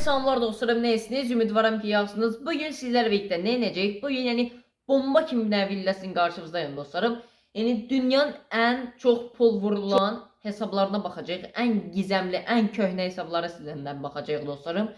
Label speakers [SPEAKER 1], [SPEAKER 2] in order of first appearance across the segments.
[SPEAKER 1] Selamlar dostlarım, neyesiniz? Ümidvaram ki yaxşısınız. Bugün sizlerle birlikte ne inecek? Bugün bomba kimi bir villasının karşınızdayım dostlarım. Yani dünyanın en çok pul vurulan hesaplarına bakacağıq. En gizemli, en köhne hesaplara sizlerden bakacağıq dostlarım.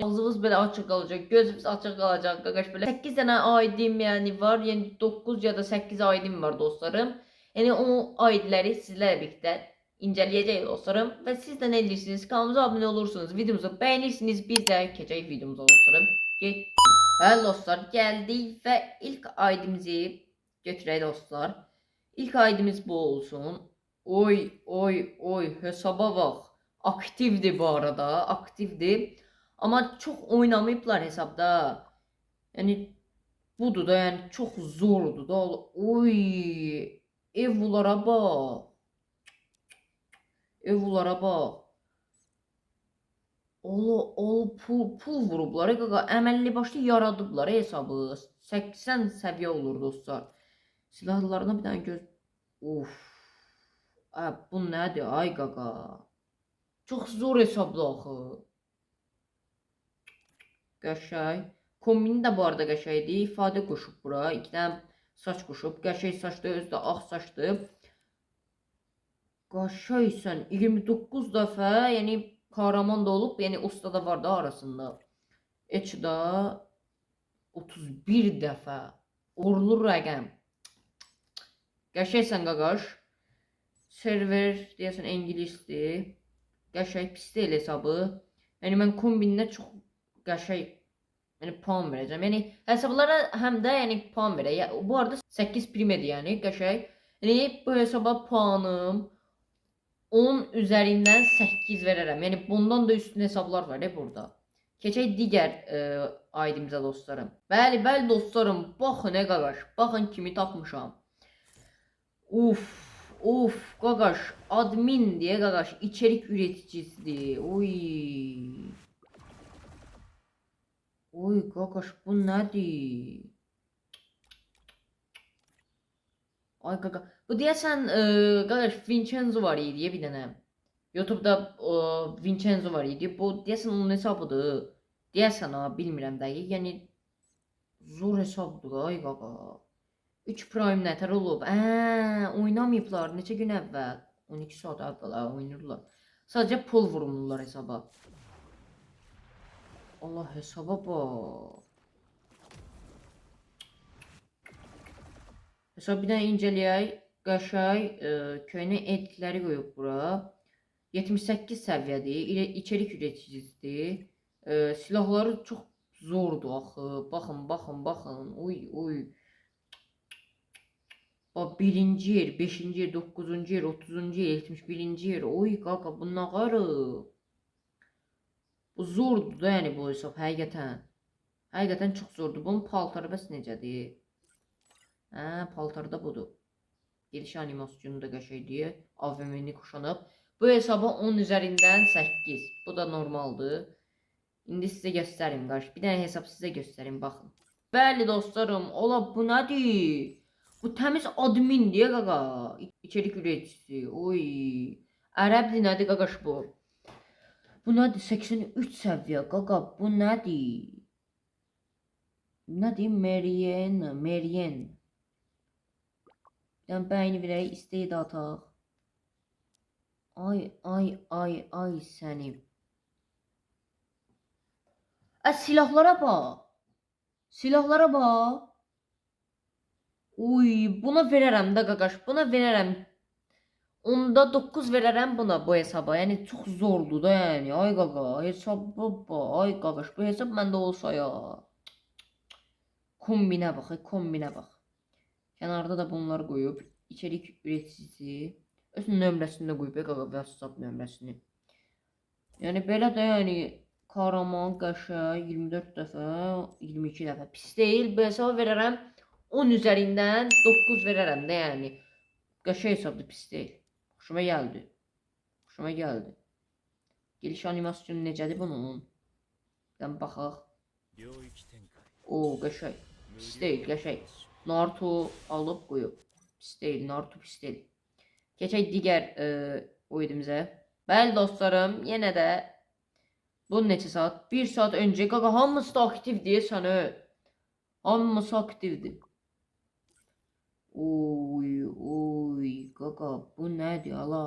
[SPEAKER 1] Ağzımız böyle açık kalacak, gözümüz açık kalacak. Qaqaş böyle 8 tane ID'm yani var. Yani 9 ya da 8 ID'm var dostlarım. Yani o ID'ləri sizlerle birlikte inceleyeceğiz dostlarım. Ve siz de ne edirsiniz? Kanalımıza abone olursunuz. Videomuzu beğenirsiniz. Biz de geçeceğiz videomuza dostlarım. Getdik. Bəli dostlar, geldik ve ilk ID'mizi götürək dostlar. İlk ID'miz bu olsun. Oy oy oy, hesaba bak. Aktifdi bu arada. Aktifdi. Ama çok oynamayıplar hesapta. Yani budur da yani çok zordu da. Oy. Evlara bak. Evlara bak. Olu pul vurublar. Qaqa əməlli başlı yaradıblar hesabı. 80 səviyyə olur dostlar. Silahlarına bir dənə göz. Uf. Bu nədir ay qaqa? Çox zor hesablı axı. Qəşəng. Kombini də bu arada qəşəngdir. İfadə qoşub bura. 2 dənə saç qoşub. Qəşəng saçdı, özü də ağ saçdı. Qəşəngsən 29 dəfə, yəni kahraman da olup yani usta da var da arasında. Eçda 31 dəfə. Uğurlu rəqəm. Qəşəngsən qaqaş. Server deyəsən ingilisdir. Qəşəng pis deyil hesabı. Yəni mən kombinə çox qəşəng yəni puan verəcəm. Yəni hesablara həm də yəni puan verək. Bu arada 8 primedir yəni qəşəng. Yəni bu hesaba puanım 10 üzerinden 8 verərəm. Yəni bundan da üstün hesablar var burada. Keçək digər ID'mizə dostlarım. Bəli dostlarım, baxın qaqaş. Baxın kimi tapmışam. Uf qaqaş, admin deyə qaqaş, içerik üreticisidir. Oy qaqaş, bu nədir? Ay qaqa. Bu deyəsən qardaş Vincenzo var idi bir dənə. YouTube'da Vincenzo var idi. Bu deyəsən onun hesabıdır. Deyəsən ha, bilmirəm dəqiq. Yəni zor hesabdır ay qaqa. 3 Prime nətər olub? Oynamayıblar neçə gün əvvəl. 12 saat əvvəl oynayırlar. Sadəcə pul vururlar hesaba. Allah hesaba bax. Mesela bir dənə incələyək. Qəşəng köhnə editləri qoyub bura. 78 səviyyədir. İçerik üreticisidir. Silahları çox zordur axı. Baxın. Oy. Bax 1-ci yer, 5-ci yer, 9-cu yer, 30-cu yer, 71-ci yer. Oy qaqa, bu nə qarı? Bu zordur da yəni bu hesab həqiqətən. Həqiqətən çox zordur. Bunun paltarı bəs necədir? Paltarda budur. Geliş animasyonu da qəşəngdir. AVM-ni kuşanıb. Bu hesaba 10 üzerinden 8. Bu da normaldır. İndi sizə göstərim qarşı. Bir dənə hesab sizə göstərim, baxın. Bəli dostlarım, ola bu nədir? Bu təmiz admin deyə qaqa. İçerik üreticisi. Oy. Ərəbdir nədir qaqaş bu? Bu nədir? 83 səviyyə qaqa. Bu nədir? Nədir? Merien. Yani bəyini verək, istəyid ataq. Ay səni. Silahlara bax. Silahlara bax. Uy, buna verərəm də qaqaş. Buna verərəm. Onda 9 verərəm buna bu hesaba. Yəni çox zordur da yəni. Ay qaqa, hesaba bax. Ay qaqaş, bu hesab məndə olsa ya. Kombinə bax, kombinə bax. Kenarda da bunları koyup içerik üreticisi öz nömrəsini də qoyub qaqa WhatsApp nömrəsini. Yəni belə də yəni kahraman qəşəng 24 dəfə, 22 dəfə pis deyil. Bu hesaba verərəm 10 üzerinden 9 verərəm də yəni. Qəşəng hesabdır, pis deyil. Xoşuma gəldi. Geliş animasyonu necədir bunun? Dən baxaq. Qəşəng. Pis deyil, qəşəng. Naruto alıp koyup. Pis deyil, Naruto pis deyil. Keçək digər oyunumuza. Bəli dostlarım, yenə də Bu neçə saat? 1 saat öncə. Qaqa hamısı da aktivdir sənə. Hamısı aktivdir. Oy, qaqa bu nədir ala?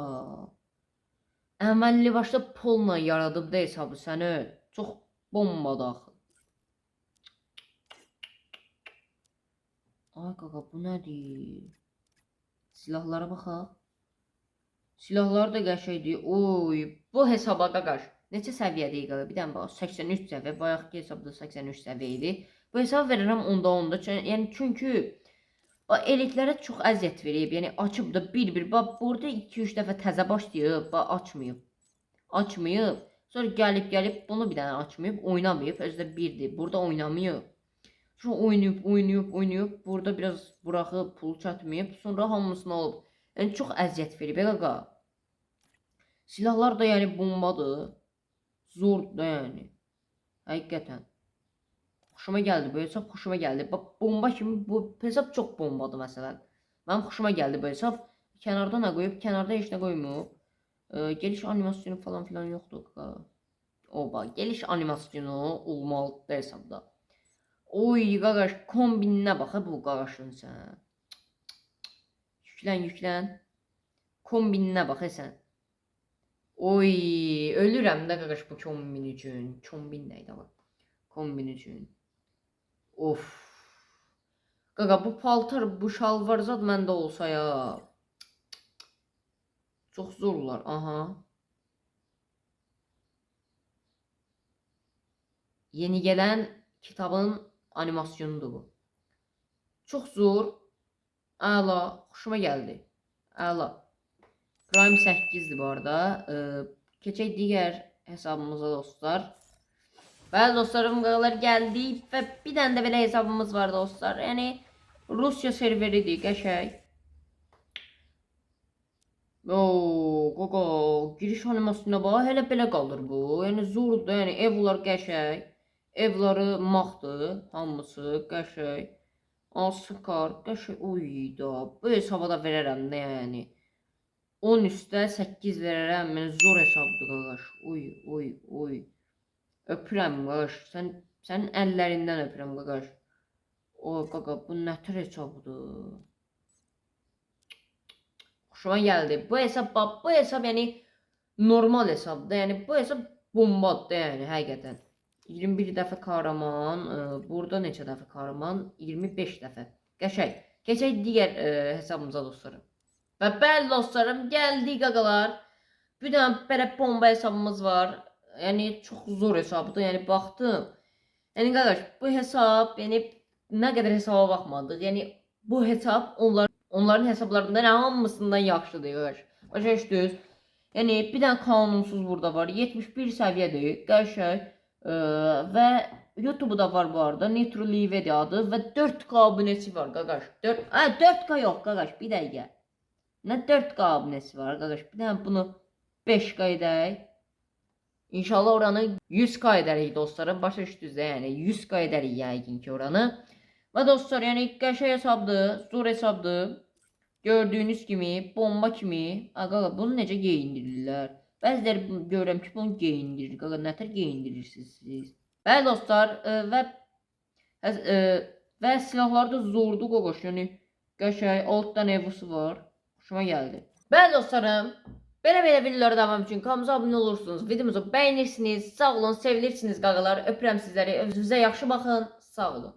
[SPEAKER 1] Əməlli başda pulla yaradıb da hesabı sənə. Çox bombadır axı. Ay qaqa bu nədir? Silahlara baxaq. Silahlar da qəşəngdir. Oy, bu hesaba qaqaş. Neçə səviyyədir qaqa? Bir dənə bax 83 səviyyə. Bayaqki hesabda 83 səviyyə idi. Bu hesab verirəm onda. Yəni çünki elitlərə çox əziyyət verib. Yəni açıb da bir-bir. Bax burada 2-3 dəfə təzə başlayıb, bax açmayıb. Açmayıb. Sonra gəlib bunu bir dənə açmayıb, oynamayıb. Özü də birdir. Burada oynamayıb. Sonra oynayıb. Burada biraz buraxıb, pul çatmayıb. Sonra hamısını alıb. Yəni çox əziyyət verib qaqa. Silahlar da yəni bombadır. Zordur da yəni. Həqiqətən. Xoşuma gəldi bu hesab, xoşuma gəldi. Bax bomba kimi bu hesab çox bombadır məsələn. Mənim xoşuma gəldi bu hesab. Kənarda nə qoyub? Kənarda heç nə qoymur. Geliş animasyonu falan filan yoxdur. Oba, geliş animasyonu olmalıdır hesabda. Oy qaqaş, kombininə bax bu qaqaşın sən. Yüklən. Kombininə bax sən. Oy, ölürəm də qaqaş bu kombin üçün. Kombin nə idi bax? Kombin üçün. Of. Qaqa bu paltar, bu şalvar zad məndə olsa ya. Çox zorlar. Aha. Yeni gələn kitabın animasyonudur bu. Çox zor. Əla. Xoşuma gəldi. Əla. Prime 8'dir bu arada. Keçək digər hesabımıza dostlar. Bəli dostlarım, qaqalar gəldik və bir dənə də belə hesabımız var dostlar. Yəni Rusya serveridir, qəşəng. Qaqa, giriş animasyonuna bax, elə belə qalır bu. Yəni zordur, yəni evlər qəşəng. Evləri maxdır, hamısı qəşəng. Asıqar, qəşəng. Oy da, bu hesaba da verərəm də yəni. 10 üstə 8 verərəm, yəni zor hesabdır qaqaş. Oy. Öpürəm qaqaş, sənin əllərindən öpürəm qaqaş. O qaqa, bu nətər hesabdır? Xoşuma gəldi. Bu hesab yəni normal hesabdır. Yəni bu hesab bombadır yəni həqiqətən. 21 dəfə kahraman, burada neçə dəfə kahraman? 25 dəfə. Qəşəng. Keçək digər hesabımıza dostlarım. Və bəli dostlarım, gəldik qaqalar. Bir dənə belə bomba hesabımız var. Yəni çox zor hesabdır. Yəni baxdım. Yəni qaqaş, bu hesab, yəni nə qədər hesaba baxmadıq. Yəni bu hesab onların hesablarından hamısından yaxşıdır qaqaş. Başa düşdünüz? Yəni bir dənə qanunsuz burada var. 71 səviyyədir. Qəşəng. Və YouTube-da var bu arada. Nitro Live'dir adı və 4K abunəsi var qaqaş. 4K yox qaqaş, bir dəqiqə. Nə 4K abunəsi var qaqaş? Bir dənə bunu 5K edək. İnşallah oranı 100K edərik dostlarım. Başa düşdünüz də yəni 100K edərik yəqin ki oranı. Və dostlar yəni qəşəng hesabdır, zor hesabdır. Gördüyünüz kimi, bomba kimi. Qaqa bunu necə geyindirirlər? Bəziləri görürəm ki bunu geyindirir. Qaqa nətər geyindirirsiniz siz? Bəli dostlar və silahlar da zordur qaqaş. Yəni qəşəng 6 dənə evosu var. Xoşuma gəldi. Bəli dostlarım, belə videoları davam üçün kanalımıza abunə olursunuz, videomuzu bəyənirsiniz, sağ olun, sevilirsiniz qaqalar, öpürəm sizləri, özünüzə yaxşı baxın, sağ olun.